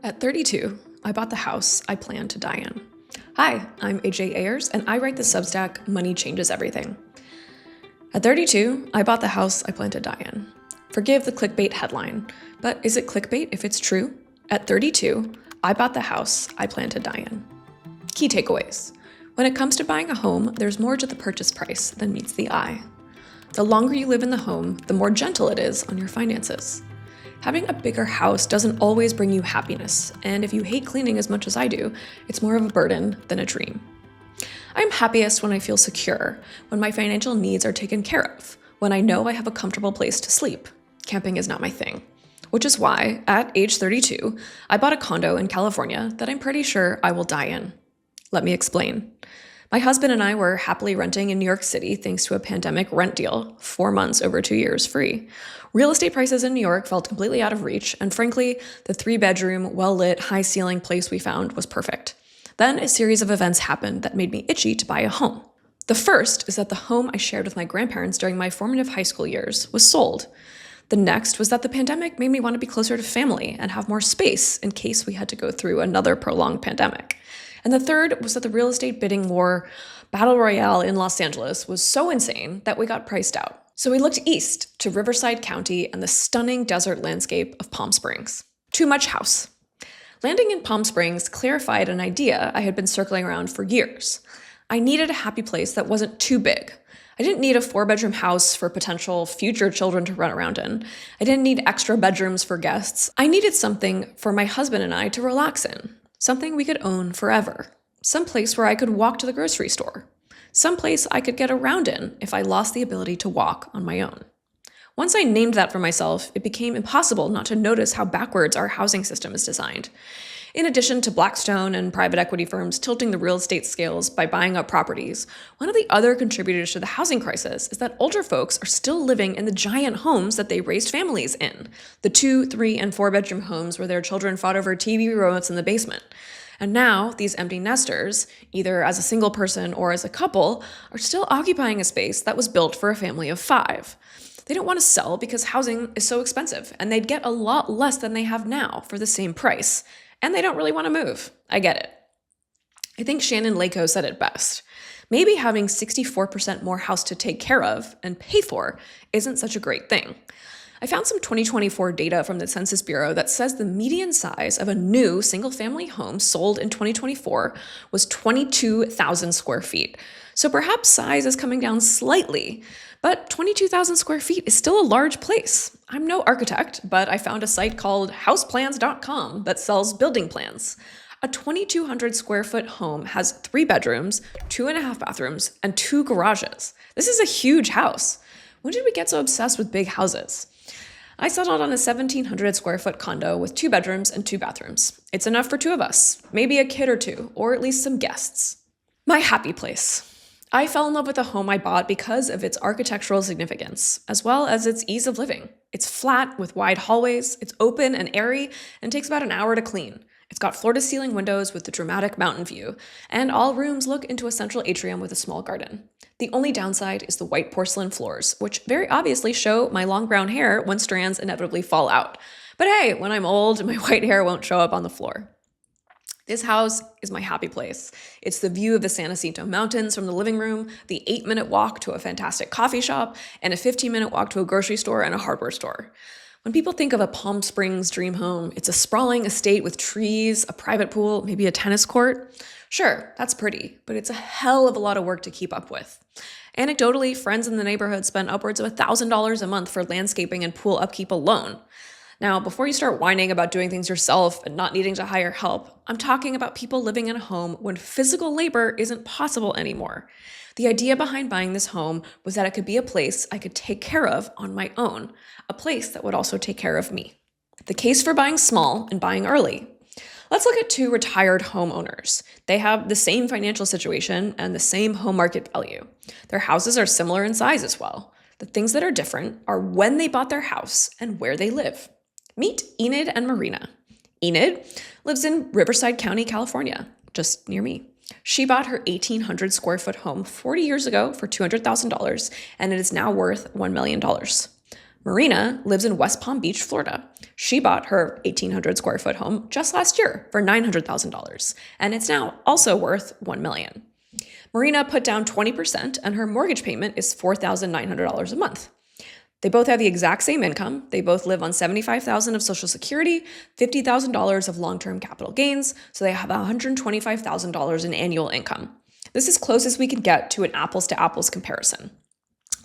At 32, I bought the house I plan to die in. Hi, I'm Ayers, and I write the Substack Money Changes Everything. At 32, I bought the house I plan to die in. Forgive the clickbait headline, but is it clickbait if it's true? At 32, I bought the house I plan to die in. Key takeaways. When it comes to buying a home, there's more to the purchase price than meets the eye. The longer you live in the home, the more gentle it is on your finances. Having a bigger house doesn't always bring you happiness, and if you hate cleaning as much as I do, it's more of a burden than a dream. I'm happiest when I feel secure, when my financial needs are taken care of, when I know I have a comfortable place to sleep. Camping is not my thing. Which is why, at age 32, I bought a condo in California that I'm pretty sure I will die in. Let me explain. My husband and I were happily renting in New York City thanks to a pandemic rent deal, 4 months over 2 years free. Real estate prices in New York felt completely out of reach, and frankly, the 3-bedroom, well-lit, high-ceiling place we found was perfect. Then a series of events happened that made me itchy to buy a home. The first is that the home I shared with my grandparents during my formative high school years was sold. The next was that the pandemic made me want to be closer to family and have more space in case we had to go through another prolonged pandemic. And the third was that the real estate bidding war battle royale in Los Angeles was so insane that we got priced out. So we looked east to Riverside County and the stunning desert landscape of Palm Springs. Too much house. Landing in Palm Springs clarified an idea I had been circling around for years. I needed a happy place that wasn't too big. I didn't need a 4-bedroom house for potential future children to run around in. I didn't need extra bedrooms for guests. I needed something for my husband and I to relax in. Something we could own forever. Some place where I could walk to the grocery store. Some place I could get around in if I lost the ability to walk on my own. Once I named that for myself, it became impossible not to notice how backwards our housing system is designed. In addition to Blackstone and private equity firms tilting the real estate scales by buying up properties, one of the other contributors to the housing crisis is that older folks are still living in the giant homes that they raised families in. The 2, 3, and 4-bedroom homes where their children fought over TV remotes in the basement. And now, these empty nesters, either as a single person or as a couple, are still occupying a space that was built for a family of 5. They don't want to sell because housing is so expensive, and they'd get a lot less than they have now for the same price. And they don't really want to move. I get it. I think Shannon Lako said it best. Maybe having 64% more house to take care of and pay for isn't such a great thing. I found some 2024 data from the Census Bureau that says the median size of a new single-family home sold in 2024 was 22,000 square feet. So perhaps size is coming down slightly, but 22,000 square feet is still a large place. I'm no architect, but I found a site called houseplans.com that sells building plans. A 2,200 square foot home has 3 bedrooms, 2.5 bathrooms, and 2 garages. This is a huge house. When did we get so obsessed with big houses? I settled on a 1,700 square foot condo with 2 bedrooms and 2 bathrooms. It's enough for 2 of us, maybe a kid or 2, or at least some guests. My happy place. I fell in love with the home I bought because of its architectural significance, as well as its ease of living. It's flat with wide hallways, it's open and airy, and takes about an hour to clean. It's got floor-to-ceiling windows with a dramatic mountain view, and all rooms look into a central atrium with a small garden. The only downside is the white porcelain floors, which very obviously show my long brown hair when strands inevitably fall out. But hey, when I'm old, my white hair won't show up on the floor. This house is my happy place. It's the view of the San Jacinto Mountains from the living room, the 8-minute walk to a fantastic coffee shop, and a 15-minute walk to a grocery store and a hardware store. When people think of a Palm Springs dream home, it's a sprawling estate with trees, a private pool, maybe a tennis court. Sure, that's pretty, but it's a hell of a lot of work to keep up with. Anecdotally, friends in the neighborhood spend upwards of $1,000 a month for landscaping and pool upkeep alone. Now, before you start whining about doing things yourself and not needing to hire help, I'm talking about people living in a home when physical labor isn't possible anymore. The idea behind buying this home was that it could be a place I could take care of on my own, a place that would also take care of me. The case for buying small and buying early. Let's look at 2 retired homeowners. They have the same financial situation and the same home market value. Their houses are similar in size as well. The things that are different are when they bought their house and where they live. Meet Enid and Marina. Enid lives in Riverside County, California, just near me. She bought her 1,800 square foot home 40 years ago for $200,000, and it is now worth $1 million. Marina lives in West Palm Beach, Florida. She bought her 1,800 square foot home just last year for $900,000, and it's now also worth $1 million. Marina put down 20%, and her mortgage payment is $4,900 a month. They both have the exact same income. They both live on $75,000 of Social Security, $50,000 of long-term capital gains, so they have $125,000 in annual income. This is close as we can get to an apples-to-apples comparison.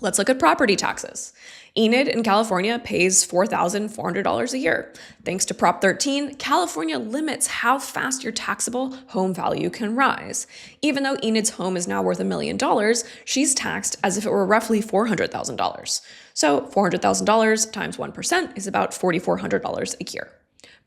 Let's look at property taxes. Enid in California pays $4,400 a year. Thanks to Prop 13, California limits how fast your taxable home value can rise. Even though Enid's home is now worth $1 million, she's taxed as if it were roughly $400,000. So $400,000 times 1% is about $4,400 a year.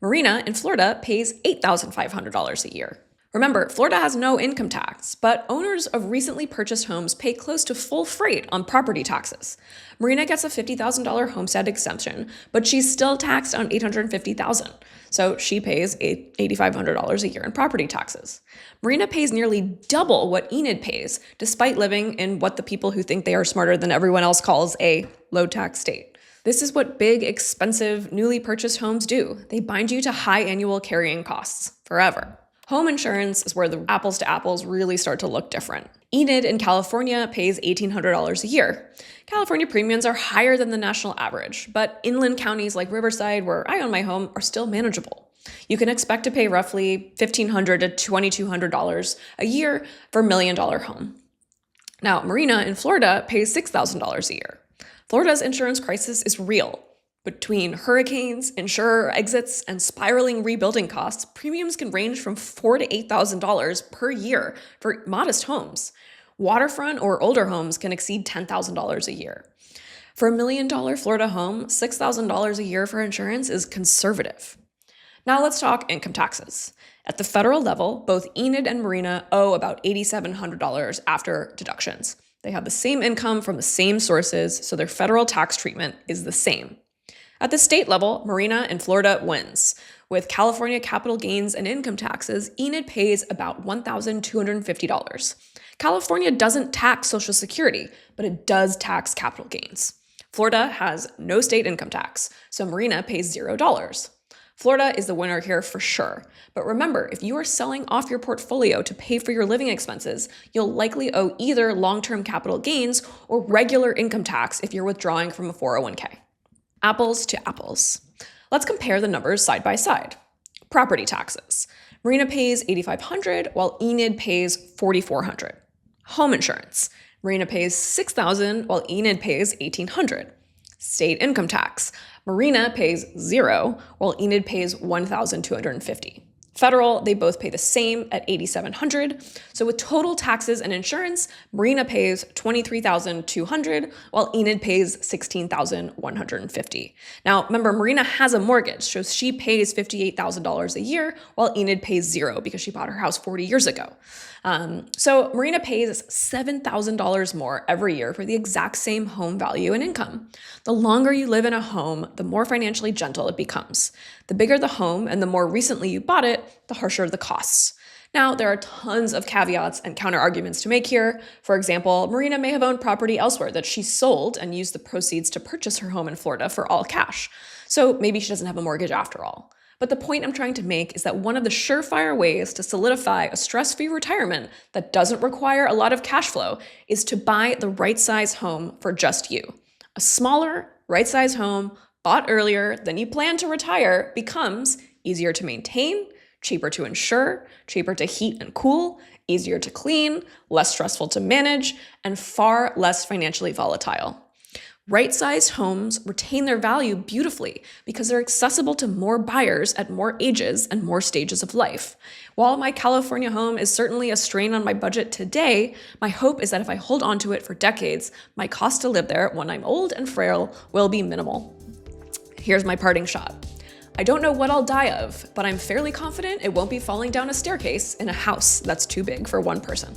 Marina in Florida pays $8,500 a year. Remember, Florida has no income tax, but owners of recently purchased homes pay close to full freight on property taxes. Marina gets a $50,000 homestead exemption, but she's still taxed on $850,000, so she pays $8,500 a year in property taxes. Marina pays nearly double what Enid pays, despite living in what the people who think they are smarter than everyone else calls a low-tax state. This is what big, expensive, newly purchased homes do. They bind you to high annual carrying costs forever. Home insurance is where the apples to apples really start to look different. Enid in California pays $1,800 a year. California premiums are higher than the national average, but inland counties like Riverside, where I own my home, are still manageable. You can expect to pay roughly $1,500 to $2,200 a year for $1 million home. Now, Marina in Florida pays $6,000 a year. Florida's insurance crisis is real. Between hurricanes, insurer exits, and spiraling rebuilding costs, premiums can range from $4,000 to $8,000 per year for modest homes. Waterfront or older homes can exceed $10,000 a year. For $1 million Florida home, $6,000 a year for insurance is conservative. Now let's talk income taxes. At the federal level, both Enid and Marina owe about $8,700 after deductions. They have the same income from the same sources, so their federal tax treatment is the same. At the state level, Marina in Florida wins. With California capital gains and income taxes, Enid pays about $1,250. California doesn't tax Social Security, but it does tax capital gains. Florida has no state income tax, so Marina pays $0. Florida is the winner here for sure. But remember, if you are selling off your portfolio to pay for your living expenses, you'll likely owe either long-term capital gains or regular income tax if you're withdrawing from a 401k. Apples to apples. Let's compare the numbers side by side. Property taxes. Marina pays $8,500 while Enid pays $4,400. Home insurance. Marina pays $6,000 while Enid pays $1,800. State income tax. Marina pays $0 while Enid pays $1,250. Federal, they both pay the same at $8,700. So with total taxes and insurance, Marina pays $23,200 while Enid pays $16,150. Now, remember, Marina has a mortgage, so she pays $58,000 a year while Enid pays $0 because she bought her house 40 years ago. So Marina pays $7,000 more every year for the exact same home value and income. The longer you live in a home, the more financially gentle it becomes. The bigger the home and the more recently you bought it, the harsher the costs. Now, there are tons of caveats and counter-arguments to make here. For example, Marina may have owned property elsewhere that she sold and used the proceeds to purchase her home in Florida for all cash. So maybe she doesn't have a mortgage after all. But the point I'm trying to make is that one of the surefire ways to solidify a stress-free retirement that doesn't require a lot of cash flow is to buy the right size home for just you. A smaller, right size home bought earlier than you plan to retire becomes easier to maintain, cheaper to insure, cheaper to heat and cool, easier to clean, less stressful to manage, and far less financially volatile. Right-sized homes retain their value beautifully because they're accessible to more buyers at more ages and more stages of life. While my California home is certainly a strain on my budget today, my hope is that if I hold on to it for decades, my cost to live there when I'm old and frail will be minimal. Here's my parting shot. I don't know what I'll die of, but I'm fairly confident it won't be falling down a staircase in a house that's too big for one person.